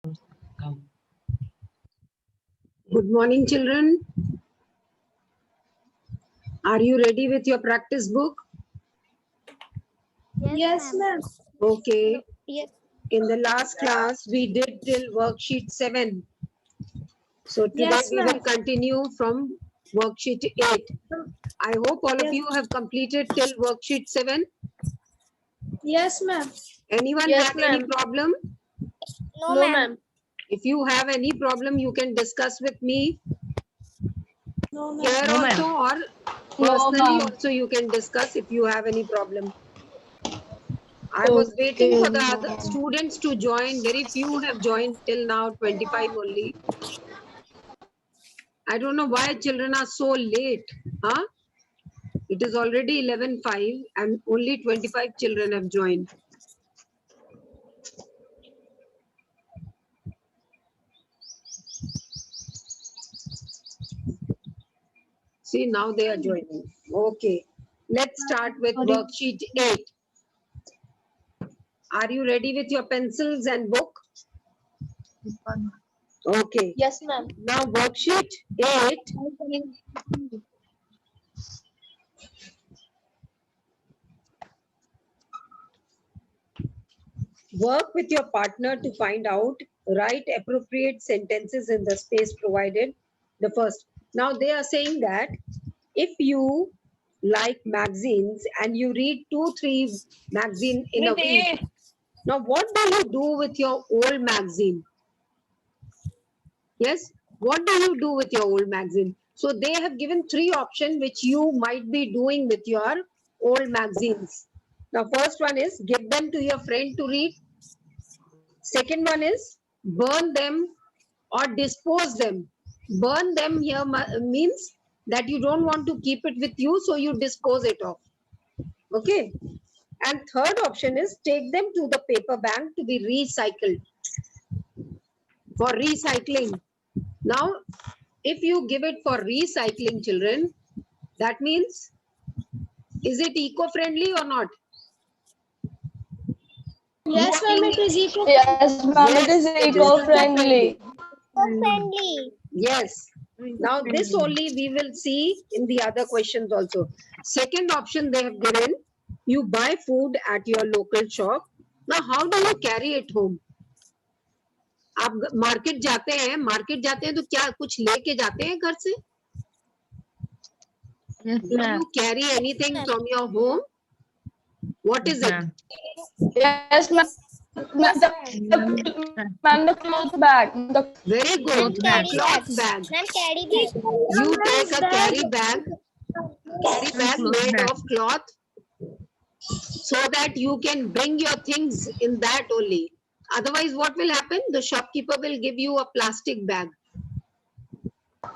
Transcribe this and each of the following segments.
Good morning, children. Are you ready with your practice book? Yes, ma'am. Okay. Yes. In the last class, we did till worksheet 7. So today Yes, we ma'am. will continue from worksheet 8. I hope all of Yes. you have completed till worksheet 7. Yes, ma'am. Anyone Yes, have any ma'am. problem? No, ma'am. If you have any problem, you can discuss with me No, ma'am. here also, or personally also you can discuss if you have any problem. I was waiting for the other students to join. Very few have joined till now, 25 only. I don't know why children are so late. Huh? It is already 11:05 and only 25 children have joined. See, now they are joining. Okay. Let's start with worksheet 8. Are you ready with your pencils and book? Okay. Yes, ma'am. Now worksheet 8. Work with your partner to find out, write appropriate sentences in the space provided. The first. Now they are saying that if you like magazines and you read 2-3 magazine in a week, now what do you do with your old magazine? Yes, what do you do with your old magazine? So they have given 3 options which you might be doing with your old magazines. Now first one is give them to your friend to read. Second one is burn them or dispose them. Burn them here means that you don't want to keep it with you, so you dispose it off. Okay. And third option is take them to the paper bank to be recycled for recycling. Now, if you give it for recycling, children, that means is it eco-friendly or not? Yes, ma'am. It is eco. Yes, ma'am, it is eco-friendly. Eco-friendly. Yes. Now this only we will see in the other questions also. Second option they have given, you buy food at your local shop. Now how do you carry it home? आप market जाते हैं तो क्या कुछ लेके जाते हैं घर से? Do you carry anything from your home? What is it? Yes, ma'am. Ma'am, the cloth bag. Very good. Cloth bag. Ma'am, carry bag. You take a carry bag made of cloth so that you can bring your things in that only. Otherwise, what will happen? The shopkeeper will give you a plastic bag.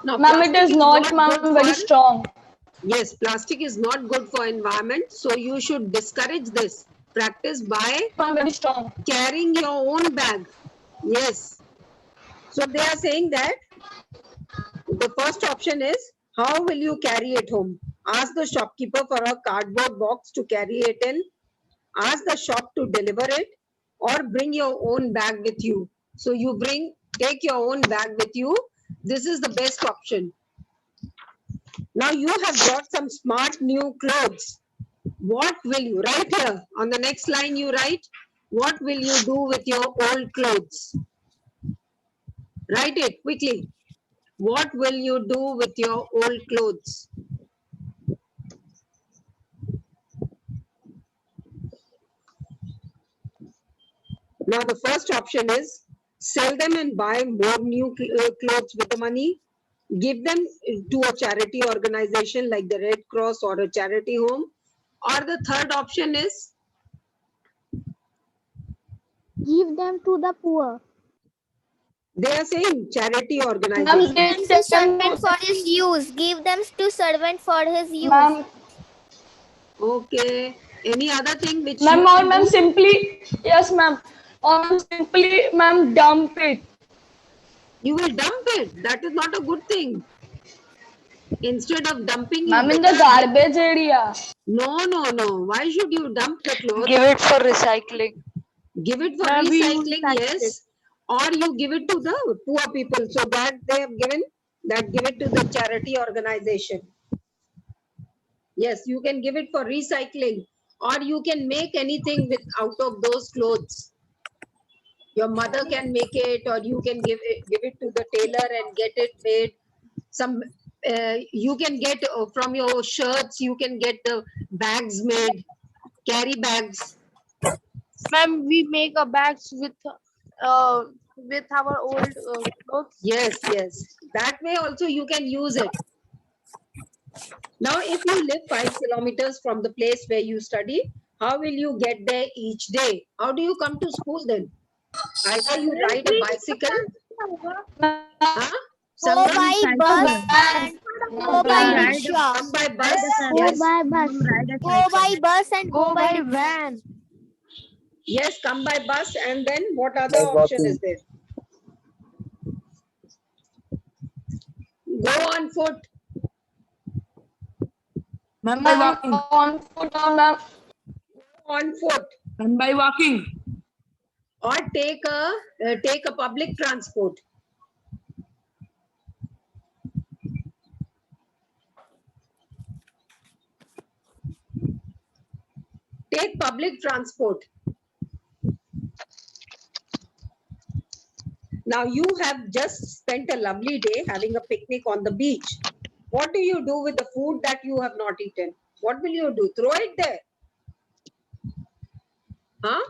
Now, Ma'am, it plastic is not, good ma'am, very for- strong. Yes, plastic is not good for environment. So you should discourage this. Practice by Ma'am, very strong. carrying your own bag. Yes. So they are saying that the first option is how will you carry it home? Ask the shopkeeper for a cardboard box to carry it in. Ask the shop to deliver it, or bring your own bag with you. So you take your own bag with you. This is the best option. Now you have brought some smart new clothes. What will you write here? On the next line you write, what will you do with your old clothes? Write it quickly. What will you do with your old clothes? Now the first option is sell them and buy more new clothes with the money. Give them to a charity organization like the Red Cross or a charity home. Or the third option is Give them to the poor. they are saying charity Ma'am, organization. give To them servant for his use. Give them to servant for his use. Ma'am, Okay. Any other thing which ma'am, you or can ma'am, do? simply, yes, ma'am. Or simply, ma'am, dump it. You will dump it. That is not a good thing. Instead of dumping, you Ma'am, in the better- garbage area. No, no, no. Why should you dump the clothes? Give it for recycling. Give it for Ma'am, we use recycling, plastic. yes. or you give it to the poor people. So that they have given, that give it to the charity organization. Yes, you can give it for recycling, or you can make anything with out of those clothes. Your mother can make it, or you can give it to the tailor and get it made. Some you can get from your shirts, you can get the bags made, carry bags. Ma'am, we make a bags with our old clothes. Yes, yes. That way also you can use it. Now, if you live 5 kilometers from the place where you study, how will you get there each day? How do you come to school then? Either you ride a bicycle, huh? Go Someone by bus and go by Van. rickshaw. come by bus. Go Yes, by bus. Go by bus and go by rickshaw. van. yes, come by bus, and then what other option is there? Go on foot. Ma'am, by Ma'am, walking. on foot or ma'am? On foot, Ma'am, by walking. or take a public transport. Take public transport. Now you have just spent a lovely day having a picnic on the beach. What do you do with the food that you have not eaten? What will you do? Throw it there? Huh?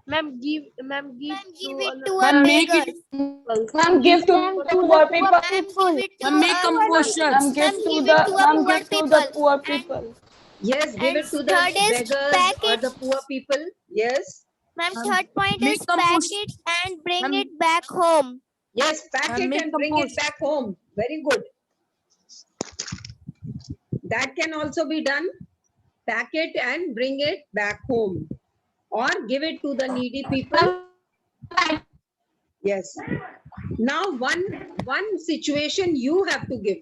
Ma'am, give Ma'am, give to it to Ma'am, a make beggar. it. Ma'am, give to Them the to poor the people. poor people. Ma'am, make composture. Ma'am, give Ma'am, to give the it to a ma'am, poor give to people. the poor And people. Yes, give and it to the third is beggars pack or it. the poor people. Yes. Ma'am, Ma'am, third point make is pack composure. it and bring Ma'am, it back home. Yes, pack ma'am, it make and bring it composure. back home. Very good. That can also be done. Pack it and bring it back home. Or give it to the needy people. Ma'am, Yes. Now one situation you have to give.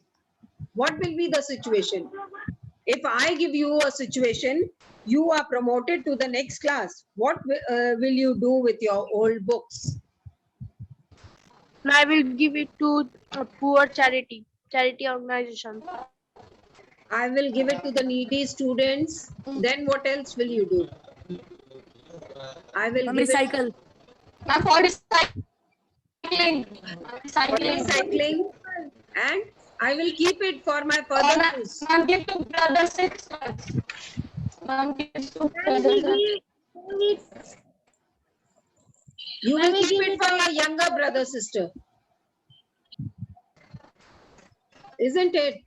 What will be the situation? If I give you a situation, you are promoted to the next class. What will you do with your old books? I will give it to a poor charity organization. I will give it to the needy students. Then what else will you do? I will Ma'am, give it recycle. ma'am, for recycling. for Recycling. recycling, and I will keep it for my Or further ma'am, use. ma'am, give to brother sisters. Ma'am, give to brother sisters. You will keep it for your younger brother, sister. Isn't it?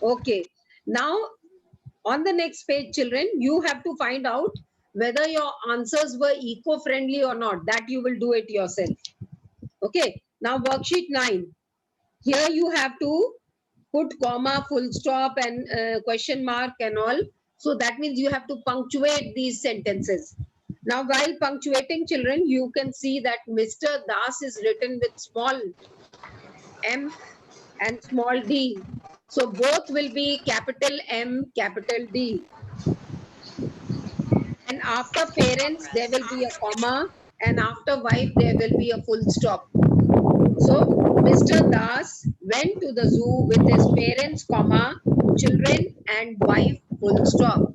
Okay. Now, on the next page, children, you have to find out whether your answers were eco-friendly or not. That you will do it yourself. Okay. Now, worksheet 9. Here you have to put comma, full stop, and question mark and all. So that means you have to punctuate these sentences. Now, while punctuating, children, you can see that Mr. Das is written with small m and small d. So both will be capital M, capital D. And after parents, there will be a comma, and after wife, there will be a full stop. So Mr. Das went to the zoo with his parents, comma, children, and wife, full stop.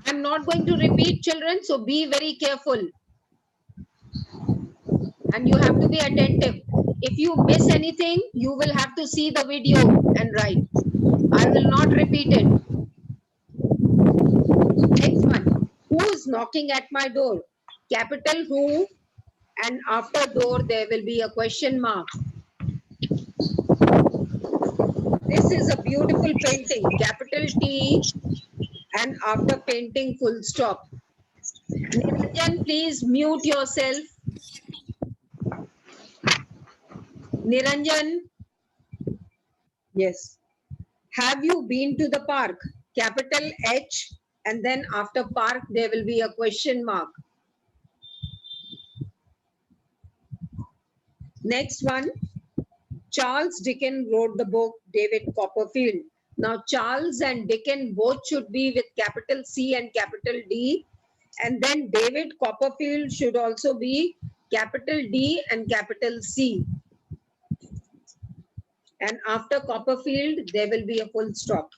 I'm not going to repeat, children, so be very careful. And you have to be attentive. If you miss anything, you will have to see the video and write. I will not repeat it. Next one. Who is knocking at my door? Capital who, and after door there will be a question mark. This is a beautiful painting. Capital T, and after painting full stop. Niranjan, please mute yourself. Niranjan. Yes. Have you been to the park? Capital H, and then after park there will be a question mark. Next one. Charles Dickens wrote the book David Copperfield. Now, Charles and Dickens both should be with capital C and capital D. And then David Copperfield should also be capital D and capital C. And after Copperfield, there will be a full stop.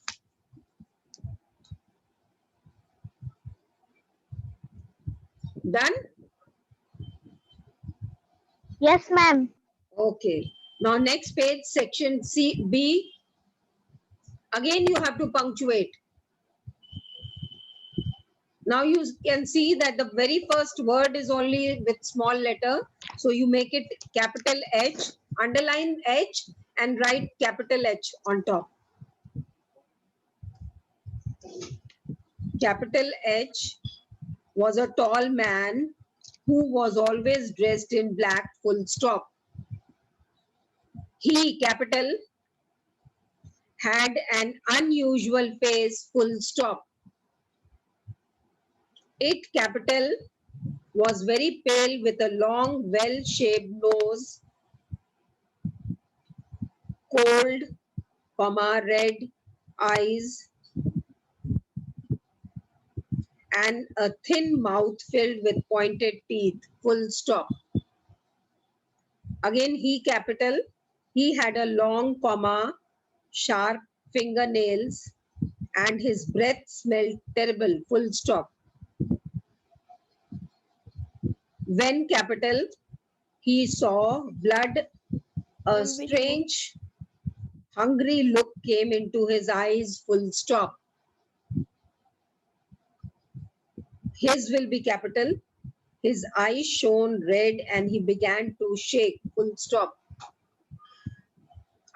Done? Yes, ma'am. Okay. Now, next page, section C, B. Again, you have to punctuate. Now you can see that the very first word is only with small letter. So you make it capital H, underline H and write capital H on top. Capital H was a tall man who was always dressed in black, full stop. He, capital, had an unusual face, full stop. It, capital, was very pale with a long, well-shaped nose, cold, comma, red eyes, and a thin mouth filled with pointed teeth, full stop. Again, he, capital, he had a long, comma, sharp fingernails, and his breath smelled terrible, full stop. When, capital, he saw blood, a strange, hungry look came into his eyes, full stop. His will be capital. His eyes shone red and he began to shake, full stop.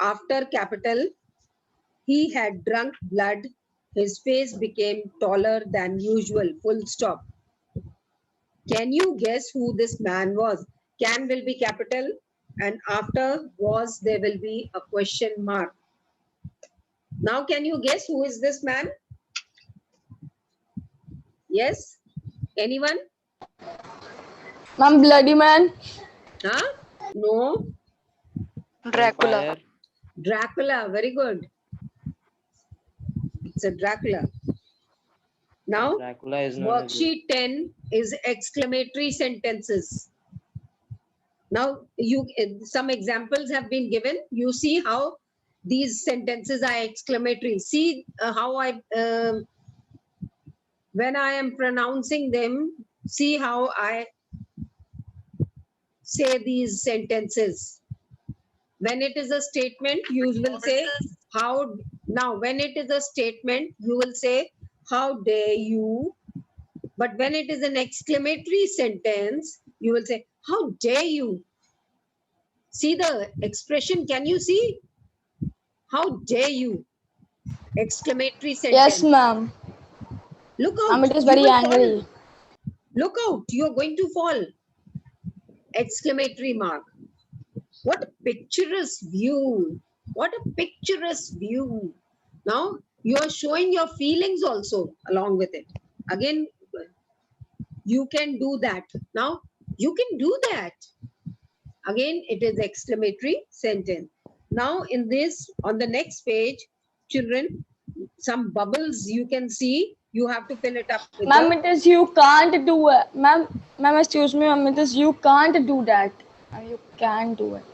After, capital, he had drunk blood. His face became taller than usual, full stop. Can you guess who this man was? Can will be capital and after was there will be a question mark. Now can you guess who is this man? Yes? Anyone? Ma'am, bloody man. Huh? No? Dracula. Dracula, very good. It's a Dracula. Now, Dracula is known as worksheet 10 is exclamatory sentences. Now, some examples have been given. You see how these sentences are exclamatory. See how when I am pronouncing them, see how I say these sentences. When it is a statement, you will say how. Now, when it is a statement, you will say how dare you. But when it is an exclamatory sentence, you will say how dare you. See the expression. Can you see? How dare you? Exclamatory sentence. Yes, ma'am. Look out. Ma'am, it is you very will angry. fall. Look out. You are going to fall. Exclamatory mark. What a picturesque view. What a picturesque view. Now, you are showing your feelings also along with it. Again, you can do that. Now, you can do that. Again, it is exclamatory sentence. Now, in this, on the next page, children, some bubbles you can see. You have to fill it up with Ma'am, it is you can't do it. Ma'am, excuse me, ma'am, it is you can't do that. You can do it.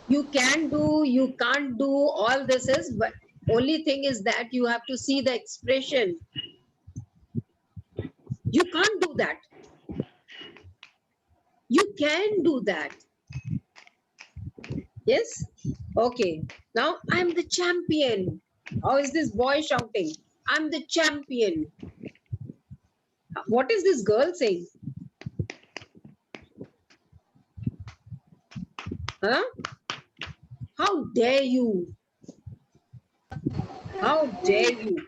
you can do, you can't do, all this is, but only thing is that you have to see the expression. You can't do that. You can do that. Yes? Okay. Now I'm the champion. How is this boy shouting? I'm the champion. What is this girl saying? Huh? How dare you? How dare you?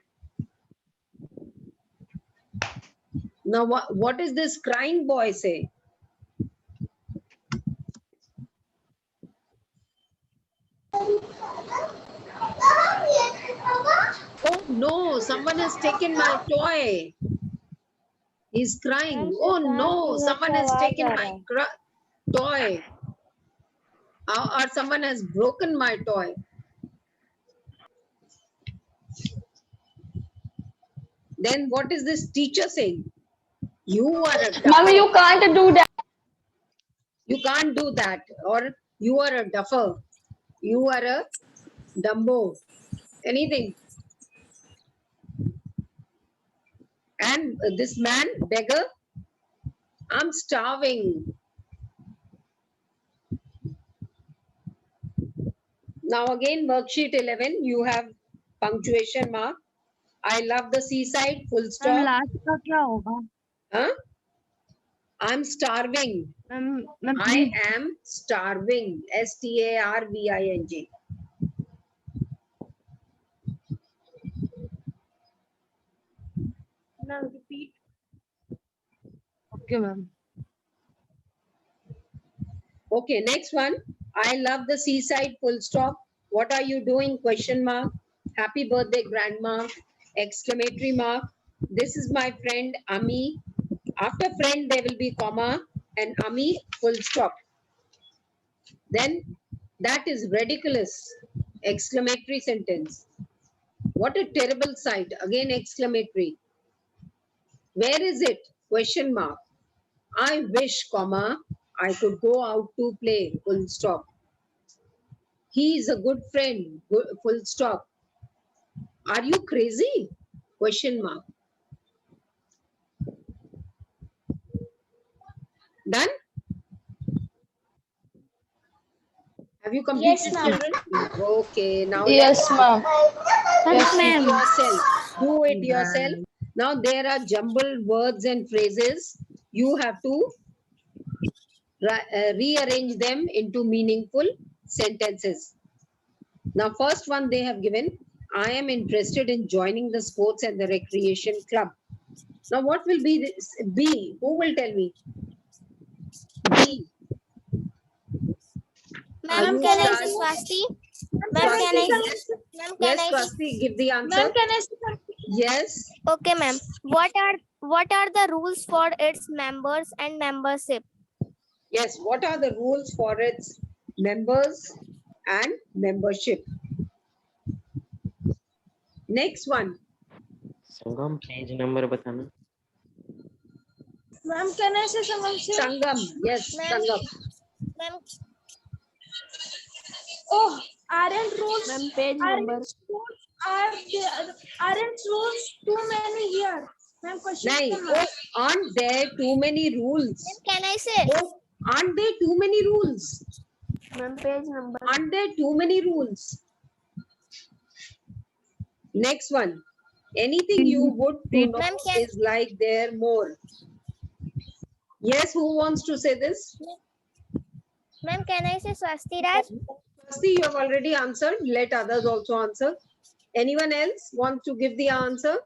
Now, what is this crying boy say? Oh no, someone has taken my toy. He's crying. Oh no, someone has taken my toy. Or someone has broken my toy. Then what is this teacher saying? You are a Ma'am, duffer. you can't do that. You can't do that. Or you are a duffer. You are a dumbo. Anything. And this man, beggar, I'm starving. Now again, worksheet 11, you have punctuation mark. I love the seaside, full stop. Last का क्या होगा? Huh? I'm starving. Ma'am I am starving. STARVING. repeat. Okay, ma'am. Okay, next one. I love the seaside, full stop. What are you doing? Question mark. Happy birthday, grandma. Exclamatory mark. This is my friend Ami. After friend, there will be comma and Ami, full stop. Then that is ridiculous. Exclamatory sentence. What a terrible sight. Again, exclamatory. Where is it? Question mark. I wish, comma, I could go out to play, full stop. He is a good friend, full stop. Are you crazy? Question mark. Done? Have you completed, Yes, ma'am. children? Okay, now Yes, ma'am. Yes, do it ma'am. yourself. Do it yourself. Now there are jumbled words and phrases. You have to rearrange them into meaningful sentences. Now, first one they have given, I am interested in joining the sports and the recreation club. Now, what will be this? B? Who will tell me? B. Are Ma'am, you can I sure? say Swasti? Ma'am, can I? Ma'am, can Yes, I? Swasti, give the answer. Yes. Okay, ma'am. What are the rules for its members and membership? Yes. What are the rules for its members and membership? Next one. Sangam page number बताना. Ma'am, can I say something? Sangam. Yes, Ma'am. Sangam. Ma'am, Oh, aren't rules? Ma'am, page number. Aren't rules too many here? Ma'am, Nine. Oh, aren't there too many rules? can I say? Oh, aren't there too many rules? Ma'am, page number. Aren't there too many rules? Next one. Anything you would to know Ma'am, can- is like there more. Yes, who wants to say this? Ma'am, can I say Swasti Raj? See, you have already answered. Let others also answer. Anyone else want to give the answer?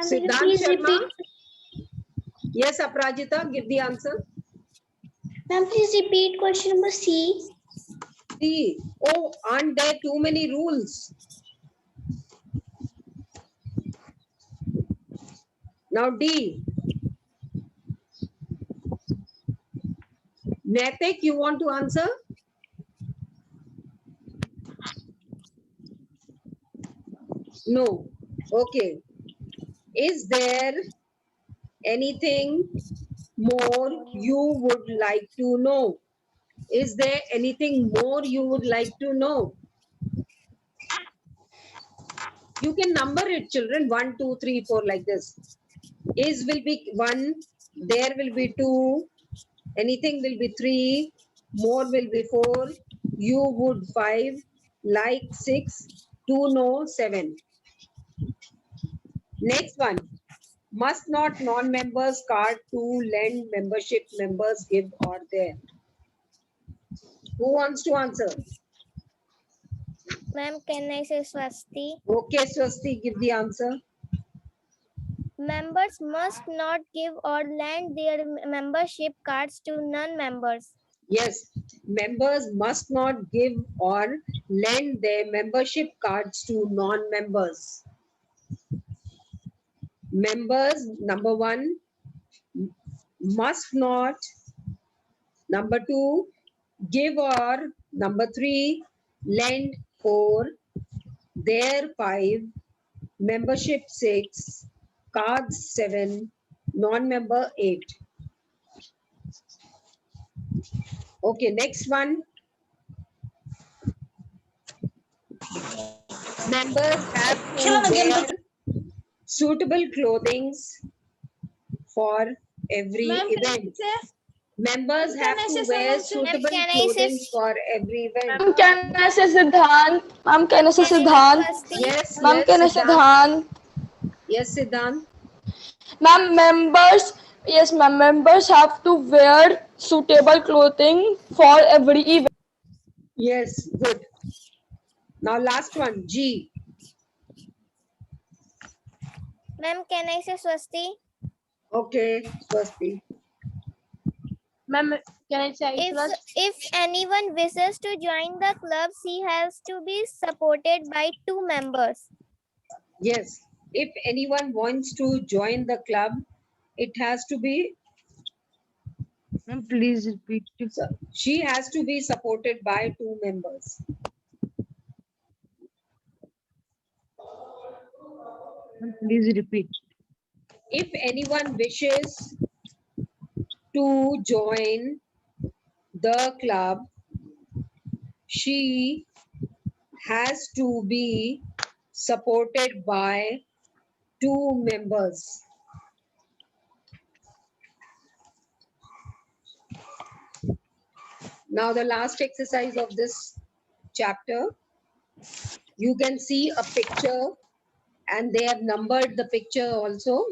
Siddhant Sharma. Yes, Aprajita, give the answer. Ma'am, please repeat question number C. C. Oh, aren't there too many rules? Now D. Naitik, you want to answer? No. Okay. Is there anything more you would like to know? Is there anything more you would like to know? You can number it, children. 1, 2, 3, 4, like this. Is will be 1, there will be 2, anything will be 3, more will be 4, you would 5, like 6, to know 7. Next one. Must not non-members card to lend membership members give or there? Who wants to answer? Ma'am, can I say Swasti? Okay, Swasti, give the answer. Members must not give or lend their membership cards to non-members. Yes, members must not give or lend their membership cards to non-members. Members, number 1, must not. Number 2, give or. Number 3, lend 4. Their 5. membership 6, cards 7, non-member 8. Okay, next one. Members have to wear suitable clothing for every event. Members have to wear suitable can I say clothing for every event. Ma'am, can I say Siddhant? Ma'am, can I say Can I say Siddhant? Swasti? Yes, Ma'am, yes, can I say Siddhant. Siddhant? Yes, Siddhant. Ma'am, members, yes, ma'am, members have to wear suitable clothing for every event. Yes, good. Now last one, G. Ma'am, can I say Swasti? Okay, Swasti. Ma'am, can I say If anyone wishes to join the club, he has to be supported by 2 members. Yes, if anyone wants to join the club, it has to be, Ma'am, please repeat. she has to be supported by 2 members. Ma'am, please repeat. If anyone wishes to join the club, she has to be supported by 2 members. Now the last exercise of this chapter, you can see a picture and they have numbered the picture also.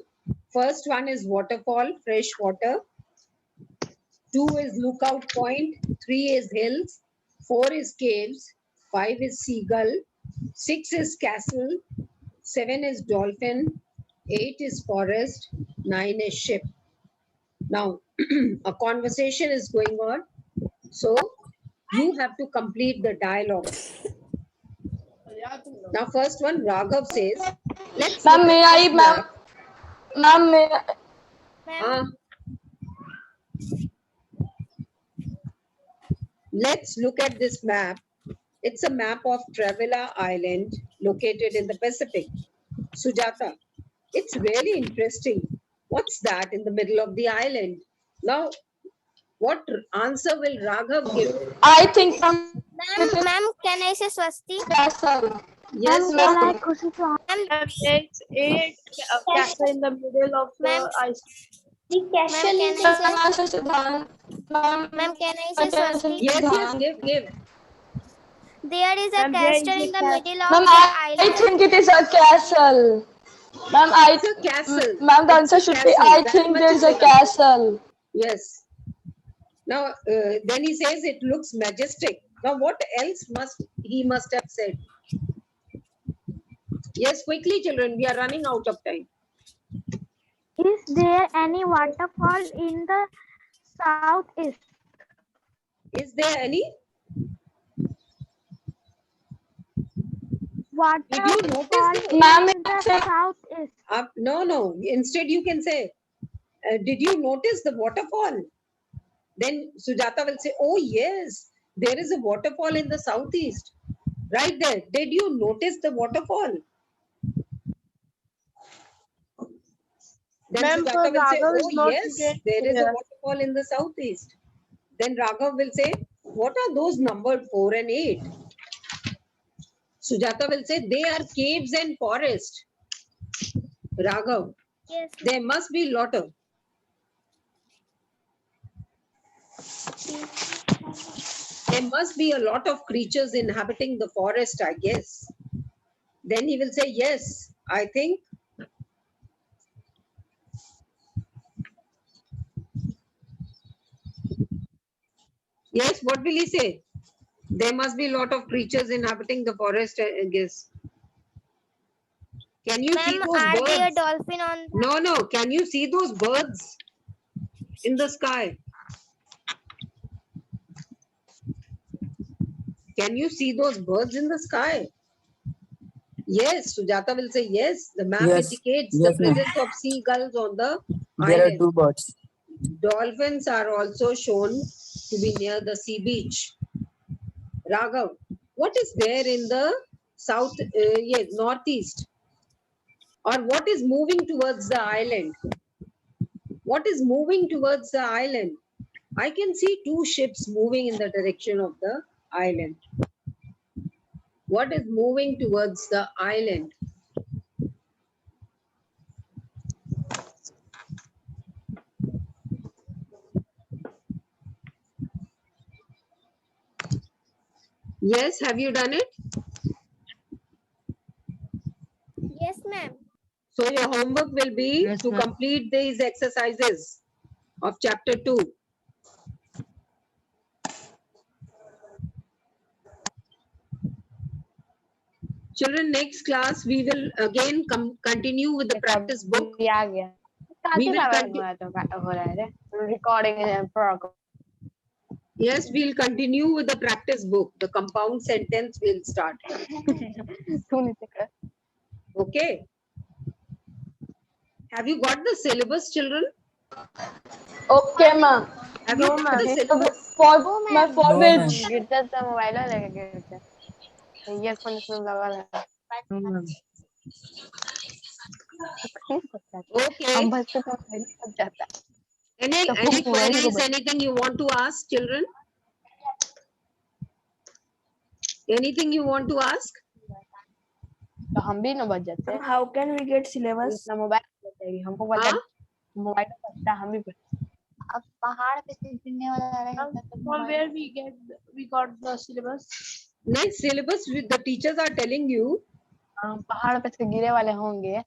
First one is waterfall, fresh water. 2 is lookout point, 3 is hills, 4 is caves, 5 is seagull, 6 is castle, 7 is dolphin, 8 is forest, 9 is ship. Now, a conversation is going on. So, you have to complete the dialogue. Now, first one, Raghav says, let's Ma'am, look may at I, this ma'am? map. Ma'am, may I? Ma'am, Let's look at this map. It's a map of Travella Island located in the Pacific. Sujata, it's really interesting. What's that in the middle of the island? Now, what answer will Raghav give? I think ma'am, ma'am, can I say Swasti? castle. Yes, Ma'am, Swasti. Ma'am, it's eight castle in the middle of Ma'am. the ice. ma'am, can I Ma'am, say? I say Siddhant. Ma'am, can I say Can I say Swasti? Yes, Siddhant? give. There is a Ma'am, there is castle a in the castle. middle of Ma'am, the I island. think it is a castle. Ma'am, It's a castle. ma'am, the It's a answer should be, castle. I That think much there's is a enough. castle. Yes. Now, then he says it looks majestic. Now, what else he must have said? Yes, quickly, children. We are running out of time. Is there any waterfall in the southeast? Is there any? Did you notice Waterfall this? Ma'am, in the southeast. No. Instead, you can say, did you notice the waterfall? Then Sujata will say, oh, yes, there is a waterfall in the southeast. Right there. Did you notice the waterfall? Then Ma'am, Sujata will say, Raghav is oh, not yes, getting there is a here. waterfall in the southeast. Then Raghav will say, what are those numbered 4 and 8? Sujata will say, they are caves and forest. Raghav, Yes. there must be lot of. There must be a lot of creatures inhabiting the forest, I guess. Then he will say, yes, I think. Yes, what will he say? There must be a lot of creatures inhabiting the forest, I guess. Can you see Ma'am, those are there birds? dolphin on? No. Can you see those birds in the sky? Can you see those birds in the sky? Yes, Sujata will say yes. The map Yes. indicates Yes, the ma'am. presence of seagulls on the There are island. 2 birds. Dolphins are also shown to be near the sea beach. Raghav, what is there in the south, northeast? Or what is moving towards the island? What is moving towards the island? I can see two ships moving in the direction of the island. What is moving towards the island? Yes, have you done it? Yes, ma'am. So your homework will be Yes, to ma'am. complete these exercises of chapter 2. Children, next class we will again continue with the practice book. ये आ गया We काफी will सारा continue. हो रहा है recording है Yes, we'll continue with the practice book. The compound sentence will start. Okay. Have you got the syllabus, children? Okay, ma'am. Have you got the So syllabus? for my for No, ma'am. which गिरता था mobile लेके गिरता earphone इसमें लगा है No, ma'am. Okay. हम बस तो सब जाता है Any तो queries, mobile anything you want to ask, children? Anything you want to ask? तो हम भी ना बच जाते हैं how can we get syllabus? इतना मोबाइल बचेगी हमको पता हाँ? मोबाइल बचता हम भी अब पहाड़ पे से गिरने वाला रहेगा तो from where we got the syllabus Next syllabus, the teachers are telling you. हम पहाड़ पे से गिरे वाले होंगे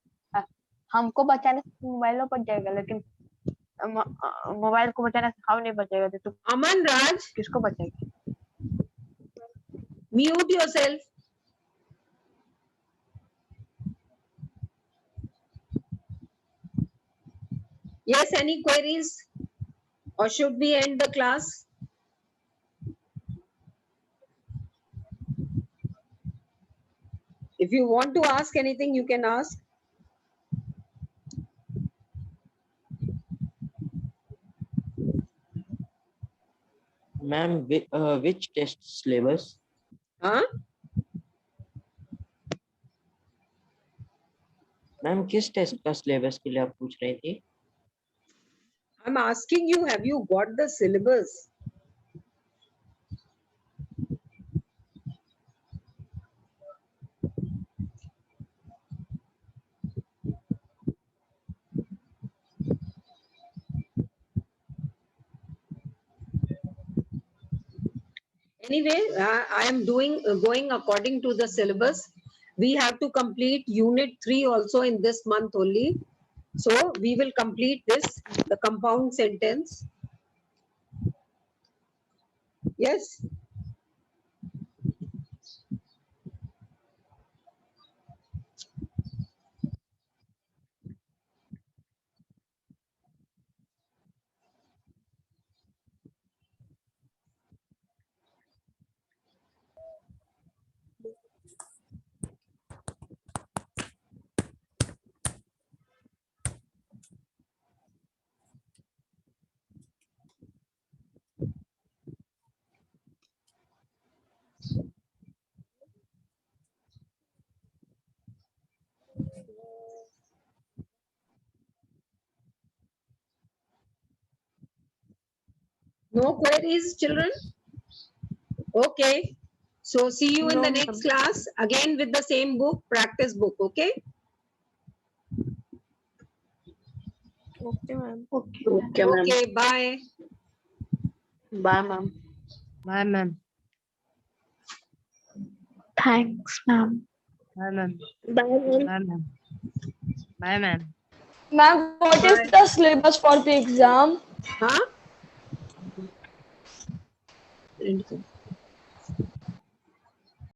हमको बचाने से मोबाइल बच जाएगा लेकिन मोबाइल को बचाने से हम नहीं बचेगा तो Aman Raj, किसको बचेगा mute yourself. Yes, any queries? Or should we end the class? If you want to ask anything, you can ask. Ma'am, which test syllabus? Huh? Ma'am किस टेस्ट का सिलेबस के लिए आप पूछ रही थी? I'm asking you, have you got the syllabus? Anyway, I am going according to the syllabus. We have to complete unit 3 also in this month only. So we will complete this, the compound sentence. Yes. No queries, children? Okay. So see you in the next class again with the same book, practice book. Okay. Okay ma'am Okay. Bye. Bye ma'am Bye, ma'am. Thanks, ma'am. Bye, ma'am. Bye, ma'am. Bye, ma'am. Bye, ma'am. ma'am, what is the syllabus for the exam? Huh?